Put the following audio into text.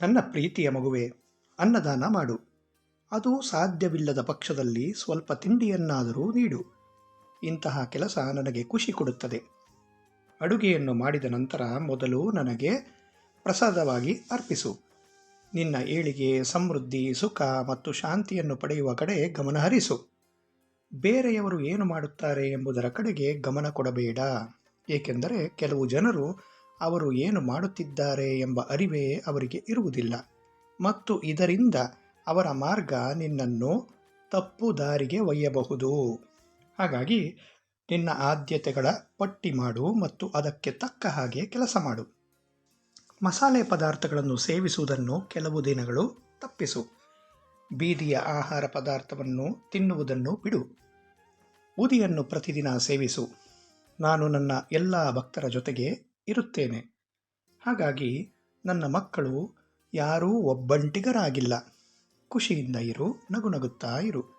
ನನ್ನ ಪ್ರೀತಿಯ ಮಗುವೆ, ಅನ್ನದಾನ ಮಾಡು. ಅದು ಸಾಧ್ಯವಿಲ್ಲದ ಪಕ್ಷದಲ್ಲಿ ಸ್ವಲ್ಪ ತಿಂಡಿಯನ್ನಾದರೂ ನೀಡು. ಇಂತಹ ಕೆಲಸ ನನಗೆ ಖುಷಿ ಕೊಡುತ್ತದೆ. ಅಡುಗೆಯನ್ನು ಮಾಡಿದ ನಂತರ ಮೊದಲು ನನಗೆ ಪ್ರಸಾದವಾಗಿ ಅರ್ಪಿಸು. ನಿನ್ನ ಏಳಿಗೆ, ಸಮೃದ್ಧಿ, ಸುಖ ಮತ್ತು ಶಾಂತಿಯನ್ನು ಪಡೆಯುವ ಕಡೆ ಗಮನ ಹರಿಸು. ಬೇರೆಯವರು ಏನು ಮಾಡುತ್ತಾರೆ ಎಂಬುದರ ಕಡೆಗೆ ಗಮನ ಕೊಡಬೇಡ. ಏಕೆಂದರೆ ಕೆಲವು ಜನರು ಅವರು ಏನು ಮಾಡುತ್ತಿದ್ದಾರೆ ಎಂಬ ಅರಿವೇ ಅವರಿಗೆ ಇರುವುದಿಲ್ಲ ಮತ್ತು ಇದರಿಂದ ಅವರ ಮಾರ್ಗ ನಿನ್ನನ್ನು ತಪ್ಪು ದಾರಿಗೆ ಒಯ್ಯಬಹುದು. ಹಾಗಾಗಿ ನಿನ್ನ ಆದ್ಯತೆಗಳ ಪಟ್ಟಿ ಮಾಡು ಮತ್ತು ಅದಕ್ಕೆ ತಕ್ಕ ಹಾಗೆ ಕೆಲಸ ಮಾಡು. ಮಸಾಲೆ ಪದಾರ್ಥಗಳನ್ನು ಸೇವಿಸುವುದನ್ನು ಕೆಲವು ದಿನಗಳು ತಪ್ಪಿಸು. ಬೀದಿಯ ಆಹಾರ ಪದಾರ್ಥವನ್ನು ತಿನ್ನುವುದನ್ನು ಬಿಡು. ಉದಿಯನ್ನು ಪ್ರತಿದಿನ ಸೇವಿಸು. ನಾನು ನನ್ನ ಎಲ್ಲ ಭಕ್ತರ ಜೊತೆಗೆ ಇರುತ್ತೇನೆ. ಹಾಗಾಗಿ ನನ್ನ ಮಕ್ಕಳು ಯಾರೂ ಒಬ್ಬಂಟಿಗರಾಗಿಲ್ಲ. ಖುಷಿಯಿಂದ ಇರು, ನಗುನಗುತ್ತಾ ಇರು.